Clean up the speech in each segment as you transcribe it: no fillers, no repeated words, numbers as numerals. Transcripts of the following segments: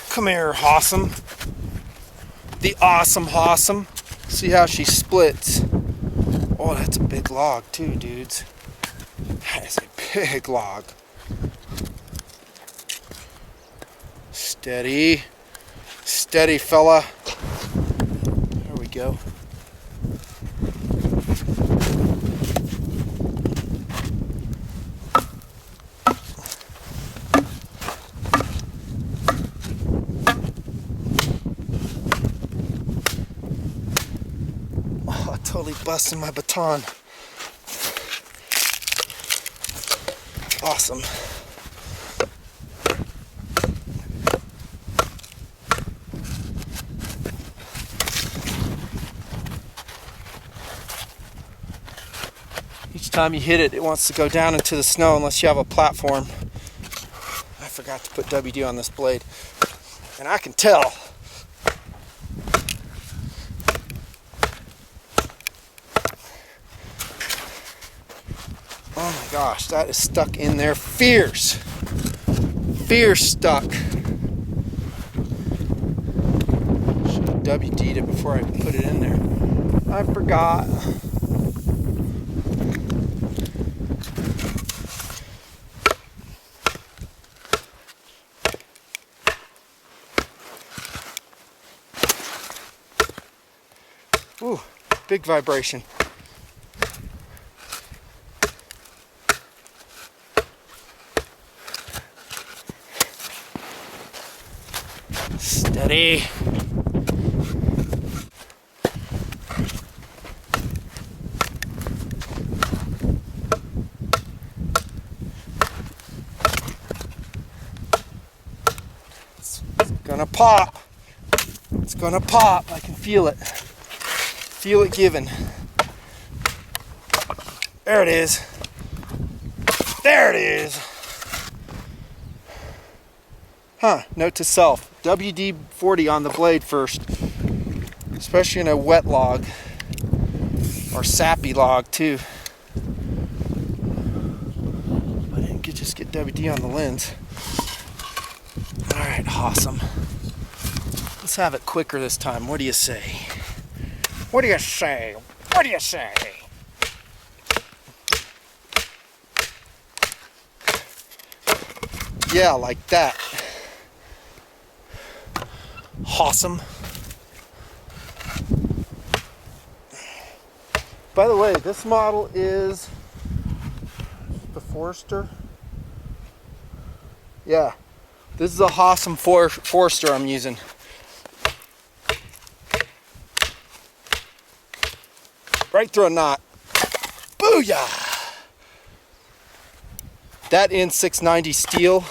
Come here, Hossom. The awesome Hossom. See how she splits. Oh, that's a big log too, dudes. That is a big log. Steady. Steady, fella. There we go. Oh, totally busting my baton. Awesome. Each time you hit it, it wants to go down into the snow unless you have a platform. I forgot to put WD on this blade. And I can tell. Oh my gosh, that is stuck in there fierce. Fierce stuck. Should have WD'd it before I put it in there. I forgot. Ooh, big vibration. Steady. It's gonna pop. It's gonna pop. I can feel it. Feel it giving. There it is. There it is. Huh, note to self. WD-40 on the blade first. Especially in a wet log. Or sappy log too. But I didn't just get WD on the lens. Alright, awesome. Let's have it quicker this time. What do you say? What do you say? What do you say? Yeah, like that. Awesome. By the way, this model is the Forester. Yeah, this is a Hossom Forester I'm using. Right through a knot. Booyah! That N690 steel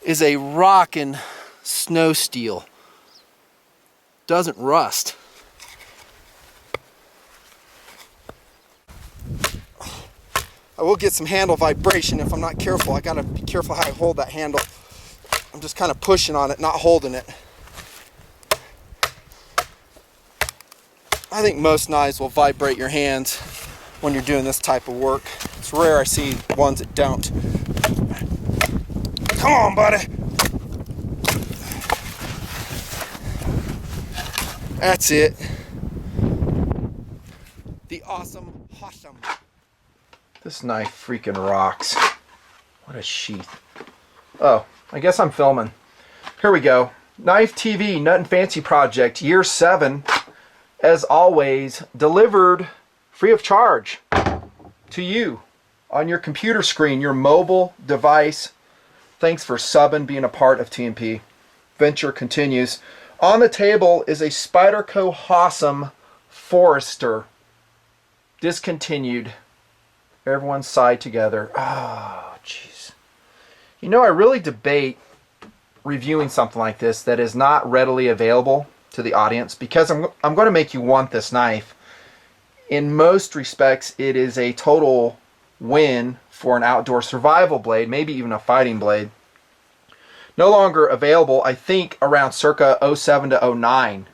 is a rockin' snow steel. Doesn't rust. I will get some handle vibration if I'm not careful. I gotta be careful how I hold that handle. I'm just kind of pushing on it, not holding it. I think most knives will vibrate your hands when you're doing this type of work. It's rare I see ones that don't. Come on, buddy. That's it. The awesome Hossom. This knife freaking rocks. What a sheath. Oh, I guess I'm filming. Here we go. Knife TV Nutnfancy project, year 7. As always, delivered free of charge to you on your computer screen, your mobile device. Thanks for subbing, being a part of TMP. Venture continues. On the table is a Spyderco Hossom Forester. Discontinued. Everyone's sighed together. Oh, jeez. You know, I really debate reviewing something like this that is not readily available to the audience, because I'm going to make you want this knife. In most respects, it is a total win for an outdoor survival blade, maybe even a fighting blade. No longer available, I think around circa 07 to 09.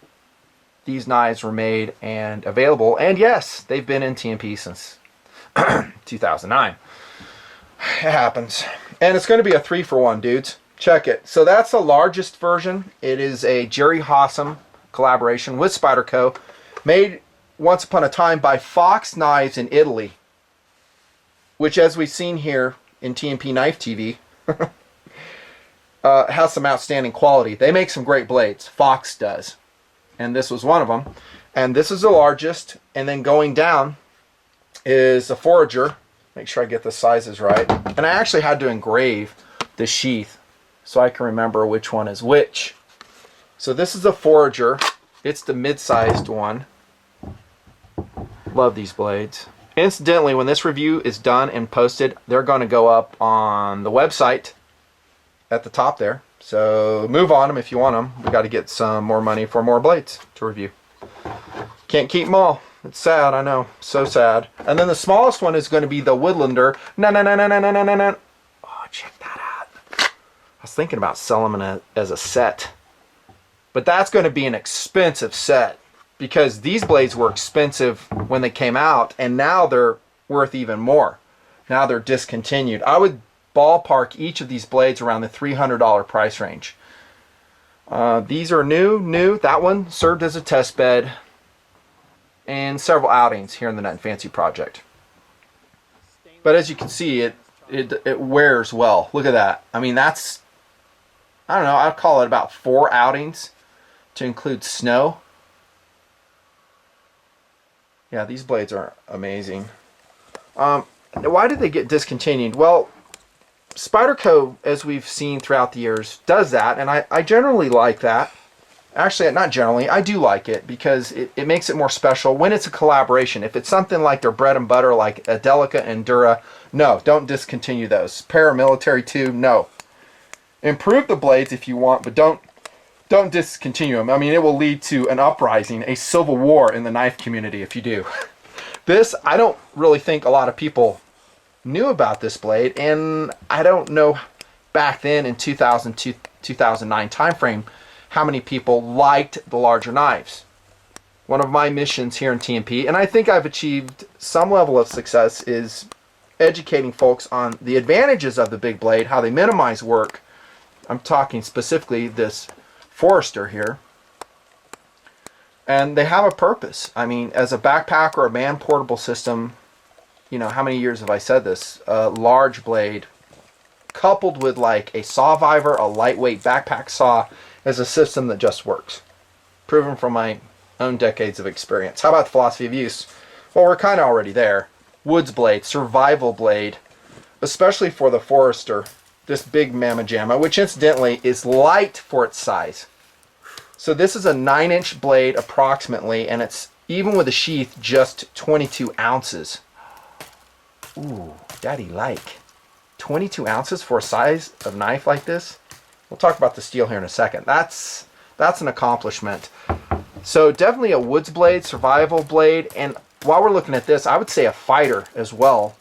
These knives were made and available, and yes, they've been in TMP since 2009. It happens. And it's going to be a 3-for-1, dudes. Check it. So that's the largest version. It is a Jerry Hossom collaboration with Spyderco, made once upon a time by Fox Knives in Italy, which, as we've seen here in TMP Knife TV, has some outstanding quality. They make some great blades. Fox does. And this was one of them. And this is the largest. And then going down is a forager. Make sure I get the sizes right. And I actually had to engrave the sheath so I can remember which one is which. So this is a forager. It's the mid-sized one. Love these blades. Incidentally, when this review is done and posted, they're going to go up on the website at the top there. So move on them if you want them. We got to get some more money for more blades to review. Can't keep them all. It's sad, I know. So sad. And then the smallest one is going to be the Woodlander. No. Oh, check that out. I was thinking about selling them as a set. But that's going to be an expensive set, because these blades were expensive when they came out, and now they're worth even more. Now they're discontinued. I would ballpark each of these blades around the $300 price range. These are new. That one served as a test bed and several outings here in the Nutnfancy project. But as you can see, it wears well. Look at that. I mean, that's, I don't know, I'd call it about 4 outings to include snow. Yeah, these blades are amazing. Why did they get discontinued? Well, Spyderco, as we've seen throughout the years, does that, and I generally like that. Actually, not generally, I do like it, because it makes it more special when it's a collaboration. If it's something like their bread and butter, like a Delica and Dura, no, don't discontinue those. Paramilitary too, no. Improve the blades if you want, but don't discontinue them. I mean, it will lead to an uprising, a civil war in the knife community if you do. This, I don't really think a lot of people knew about this blade, and I don't know back then in 2002, 2009 timeframe how many people liked the larger knives. One of my missions here in TMP, and I think I've achieved some level of success, is educating folks on the advantages of the big blade, how they minimize work. I'm talking specifically this Forester here. And they have a purpose. I mean, as a backpack or a man-portable system, you know, how many years have I said this? A large blade coupled with like a Sawviver, a lightweight backpack saw, is a system that just works. Proven from my own decades of experience. How about the philosophy of use? Well, we're kind of already there. Woods blade, survival blade, especially for the Forester, this big mamma jamma, which incidentally is light for its size. So this is a 9-inch blade approximately, and it's, even with a sheath, just 22 ounces. Ooh, daddy like. 22 ounces for a size of knife like this? We'll talk about the steel here in a second. That's an accomplishment. So definitely a woods blade, survival blade, and while we're looking at this, I would say a fighter as well.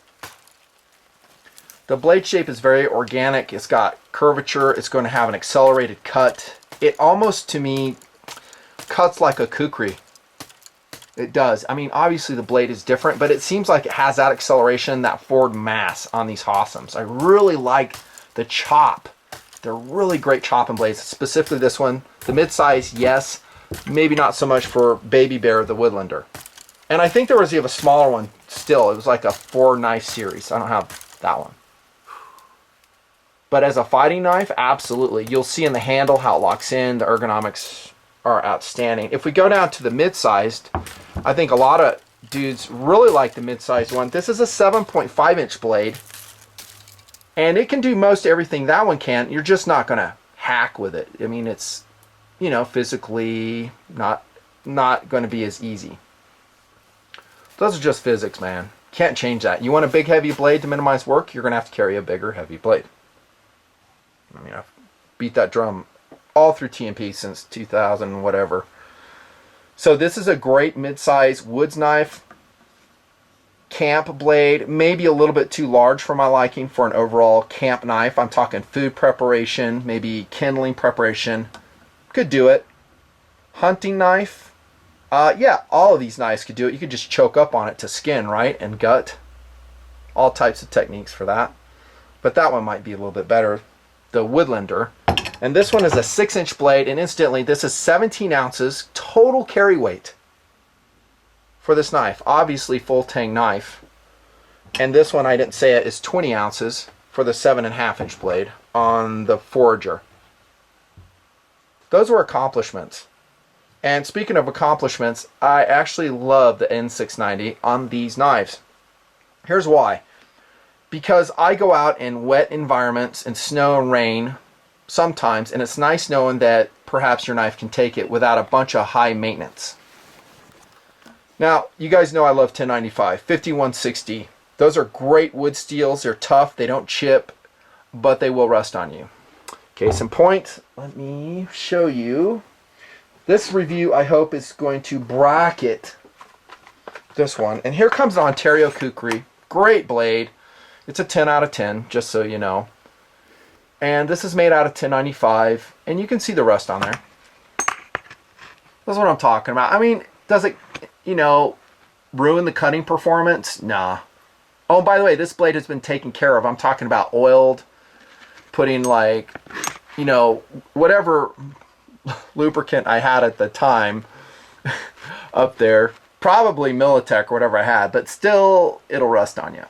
The blade shape is very organic. It's got curvature. It's going to have an accelerated cut. It almost, to me, cuts like a kukri. It does. I mean, obviously the blade is different, but it seems like it has that acceleration, that forward mass on these Hossoms. I really like the chop. They're really great chopping blades, specifically this one. The mid-size, yes. Maybe not so much for Baby Bear, the Woodlander. And I think there was even a smaller one still. It was like a 4-knife series. I don't have that one. But as a fighting knife, absolutely. You'll see in the handle how it locks in. The ergonomics are outstanding. If we go down to the mid-sized, I think a lot of dudes really like the mid-sized one. This is a 7.5-inch blade. And it can do most everything that one can. You're just not going to hack with it. I mean, it's, you know, physically not going to be as easy. Those are just physics, man. Can't change that. You want a big, heavy blade to minimize work, you're going to have to carry a bigger, heavy blade. I mean, I've beat that drum all through TMP since 2000 whatever. So this is a great mid-size woods knife. Camp blade, maybe a little bit too large for my liking for an overall camp knife. I'm talking food preparation, maybe kindling preparation. Could do it. Hunting knife. Yeah, all of these knives could do it. You could just choke up on it to skin, right? And gut. All types of techniques for that. But that one might be a little bit better. the Woodlander. And this one is a 6-inch blade, and incidentally, this is 17 ounces total carry weight for this knife. Obviously, full tang knife. And this one, I didn't say it, is 20 ounces for the 7.5-inch blade on the Forager. Those were accomplishments. And speaking of accomplishments, I actually love the N690 on these knives. Here's why. Because I go out in wet environments and snow and rain sometimes, and it's nice knowing that perhaps your knife can take it without a bunch of high maintenance. Now, you guys know I love 1095, 5160. Those are great wood steels. They're tough, they don't chip, but they will rust on you. Case in point, let me show you. This review, I hope, is going to bracket this one. And here comes the Ontario Kukri. Great blade. It's a 10 out of 10, just so you know. And this is made out of 1095, and you can see the rust on there. That's what I'm talking about. I mean, does it, you know, ruin the cutting performance? Nah. Oh, by the way, this blade has been taken care of. I'm talking about oiled, putting like, you know, whatever lubricant I had at the time up there. Probably Militech or whatever I had, but still, it'll rust on you.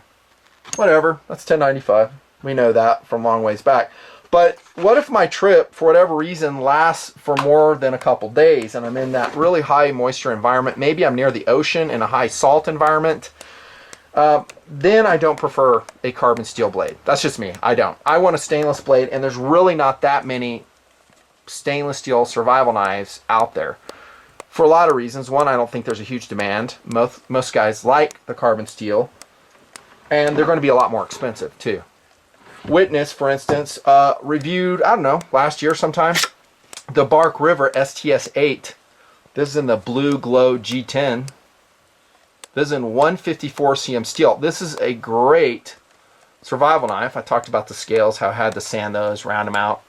Whatever, that's 1095. We know that from long ways back. But what if my trip, for whatever reason, lasts for more than a couple days and I'm in that really high moisture environment? Maybe I'm near the ocean in a high salt environment. Then I don't prefer a carbon steel blade. That's just me. I don't. I want a stainless blade, and there's really not that many stainless steel survival knives out there. For a lot of reasons. One, I don't think there's a huge demand. Most guys like the carbon steel, and they're going to be a lot more expensive too. Witness, for instance, reviewed, I don't know, last year sometime, the Bark River STS-8. This is in the Blue Glow G10. This is in 154 cm steel. This is a great survival knife. I talked about the scales, how I had to sand those, round them out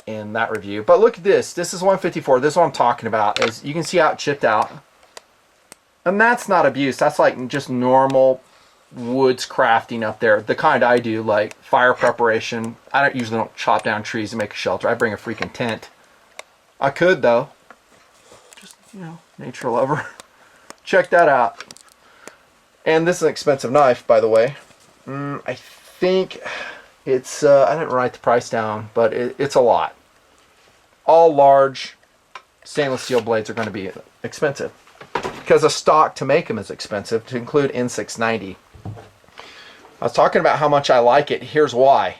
in that review. But look at this. This is 154. This is what I'm talking about. As you can see how it chipped out. And that's not abuse. That's like just normal woods crafting up there. The kind I do, like fire preparation. I usually don't chop down trees and make a shelter. I bring a freaking tent. I could though. Just, you know, nature lover. Check that out. And this is an expensive knife, by the way. I think it's, I didn't write the price down, but it's a lot. All large stainless steel blades are going to be expensive because the stock to make them is expensive, to include N690. I was talking about how much I like it. Here's why.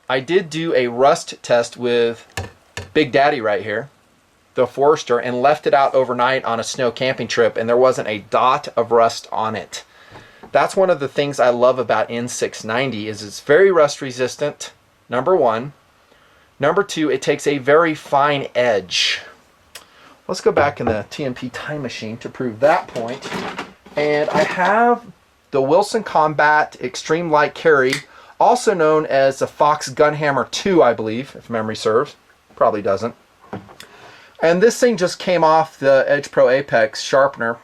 I did do a rust test with Big Daddy right here, the Forester, and left it out overnight on a snow camping trip, and there wasn't a dot of rust on it. That's one of the things I love about N690 is it's very rust resistant, number one. Number two, it takes a very fine edge. Let's go back in the TMP time machine to prove that point. And I have the Wilson Combat Extreme Light Carry, also known as the Fox Gunhammer 2, I believe, if memory serves. Probably doesn't. And this thing just came off the Edge Pro Apex sharpener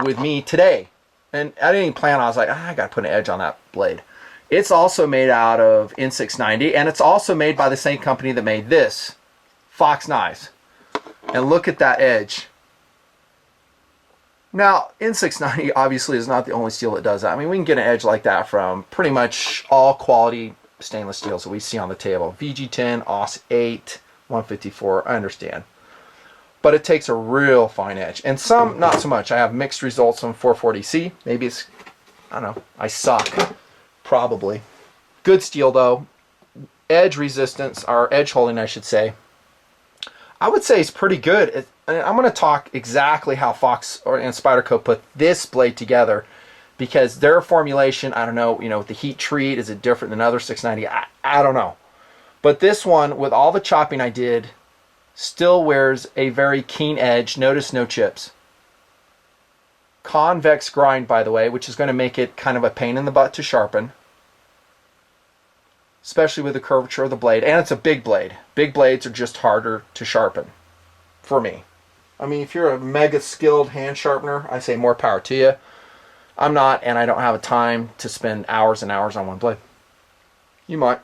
with me today. And I didn't even plan on it. I was like, I got to put an edge on that blade. It's also made out of N690, and it's also made by the same company that made this, Fox Knives. And look at that edge. Now, N690 obviously is not the only steel that does that. I mean, we can get an edge like that from pretty much all quality stainless steels that we see on the table. VG10, AUS8, 154, I understand. But it takes a real fine edge. And some, not so much. I have mixed results on 440C. Maybe it's, I don't know, I suck. Probably. Good steel though. Edge resistance, or edge holding I should say, I would say it's pretty good. I'm going to talk exactly how Fox and Spyderco put this blade together, because their formulation, I don't know, with the heat treat, is it different than other 690? I don't know. But this one, with all the chopping I did, still wears a very keen edge. Notice no chips. Convex grind, by the way, which is going to make it kind of a pain in the butt to sharpen, especially with the curvature of the blade. And it's a big blade. Big blades are just harder to sharpen, for me. I mean, if you're a mega skilled hand sharpener, I say more power to you. I'm not, and I don't have a time to spend hours and hours on one blade. You might.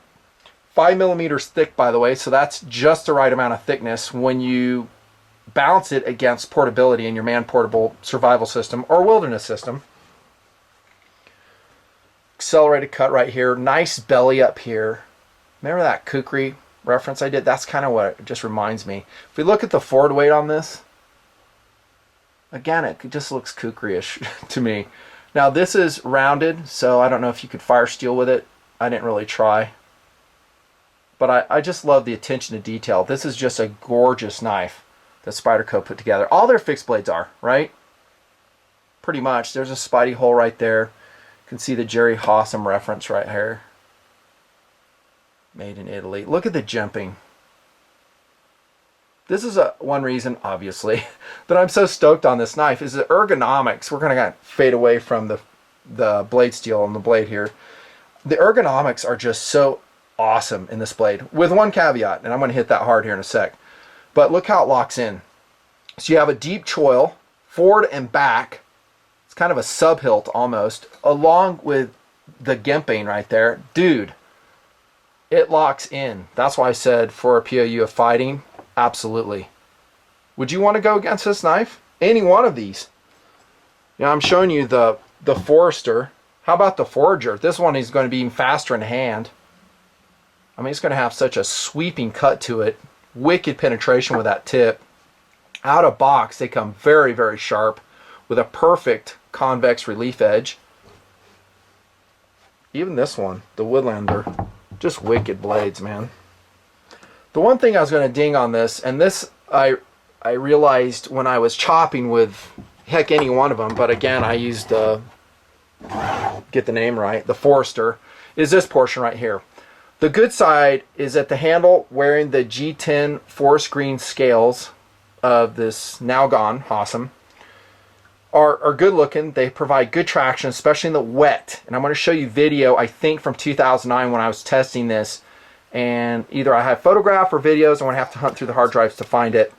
5 millimeters thick, by the way, so that's just the right amount of thickness when you balance it against portability in your man-portable survival system or wilderness system. Accelerated cut right here. Nice belly up here. Remember that kukri reference I did? That's kind of what it just reminds me. If we look at the forward weight on this, again, it just looks kukri-ish to me. Now this is rounded, so I don't know if you could fire steel with it. I didn't really try. But I just love the attention to detail. This is just a gorgeous knife that Spyderco put together. All their fixed blades are, right? Pretty much. There's a Spidey hole right there. You can see the Jerry Hossom reference right here. Made in Italy. Look at the jimping. This is one reason, obviously, that I'm so stoked on this knife is the ergonomics. We're going to fade away from the blade steel on the blade here. The ergonomics are just so awesome in this blade, with one caveat, and I'm going to hit that hard here in a sec. But look how it locks in. So you have a deep choil, forward and back. It's kind of a sub-hilt almost, along with the jimping right there. Dude, it locks in. That's why I said for a POU of fighting, absolutely. Would you want to go against this knife? Any one of these. You know, I'm showing you the Forester. How about the Forager? This one is going to be even faster in hand. I mean, it's going to have such a sweeping cut to it. Wicked penetration with that tip. Out of box, they come very, very sharp with a perfect convex relief edge. Even this one, the Woodlander, just wicked blades, man. The one thing I was going to ding on this, and this I realized when I was chopping with, heck, any one of them, but again, I used, get the name right, the Forester, is this portion right here. The good side is that the handle wearing the G10 forest green scales of this now gone Hossom are good looking. They provide good traction, especially in the wet. And I'm going to show you video, I think from 2009 when I was testing this. And either I have photograph or videos. I'm going to have to hunt through the hard drives to find it.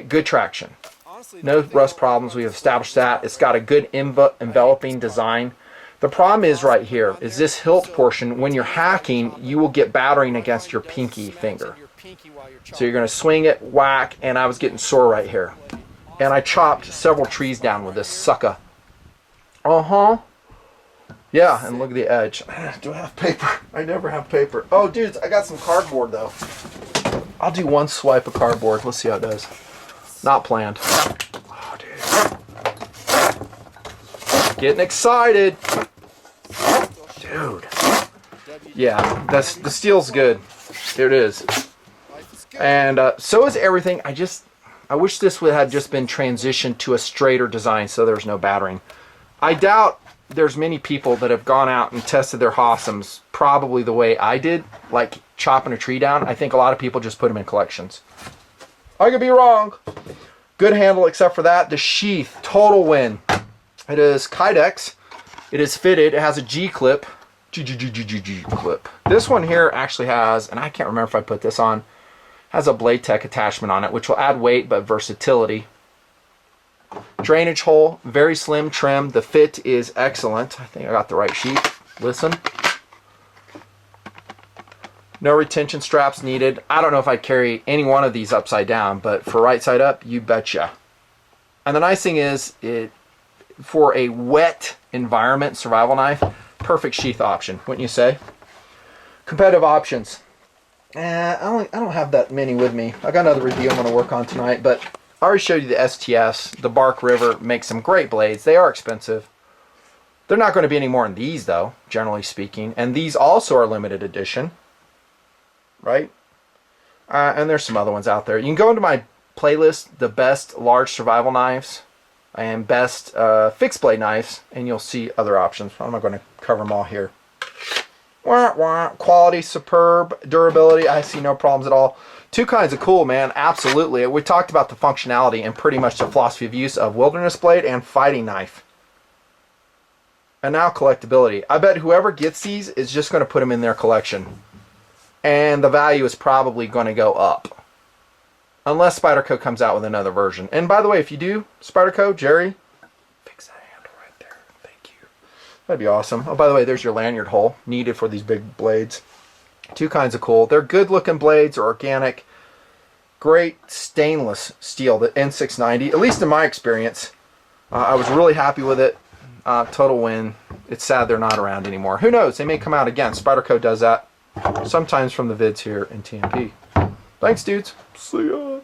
Good traction. No rust problems. We've established that. It's got a good enveloping design. The problem is right here, is this hilt portion, when you're hacking, you will get battering against your pinky finger. So you're going to swing it, whack, and I was getting sore right here. And I chopped several trees down with this sucker. Uh-huh. Yeah, and look at the edge. Do I have paper? I never have paper. Oh, dudes, I got some cardboard, though. I'll do one swipe of cardboard. Let's see how it does. Not planned. Oh, dude. Getting excited. Dude. Yeah, the steel's good. Here it is. And so is everything. I wish this would have just been transitioned to a straighter design so there's no battering. I doubt there's many people that have gone out and tested their Hossoms probably the way I did, like chopping a tree down. I think a lot of people just put them in collections. I could be wrong. Good handle except for that. The sheath, total win. It is Kydex. It is fitted. It has a G-clip. G-clip. This one here actually has, and I can't remember if I put this on, has a Blade Tech attachment on it, which will add weight but versatility. Drainage hole, very slim trim. The fit is excellent. I think I got the right sheet. Listen. No retention straps needed. I don't know if I'd carry any one of these upside down, but for right side up, you betcha. And the nice thing is, for a wet environment survival knife, perfect sheath option, wouldn't you say? Competitive options. I don't have that many with me. I got another review I'm going to work on tonight, but I already showed you the STS. The Bark River makes some great blades. They are expensive. They're not going to be any more in these, though, generally speaking. And these also are limited edition, right? And there's some other ones out there. You can go into my playlist, the best large survival knives and best fixed blade knives, and you'll see other options. I'm not going to cover them all here. Quality, superb, durability, I see no problems at all. Two kinds of cool, man, absolutely. We talked about the functionality and pretty much the philosophy of use of wilderness blade and fighting knife. And now collectability. I bet whoever gets these is just going to put them in their collection. And the value is probably going to go up. Unless Spyderco comes out with another version. And by the way, if you do, Spyderco, Jerry, fix that handle right there. Thank you. That'd be awesome. Oh, by the way, there's your lanyard hole needed for these big blades. Two kinds of cool. They're good looking blades, are organic. Great stainless steel, the N690, at least in my experience. I was really happy with it. Total win. It's sad they're not around anymore. Who knows? They may come out again. Spyderco does that sometimes from the vids here in TMP. Thanks, dudes. See ya.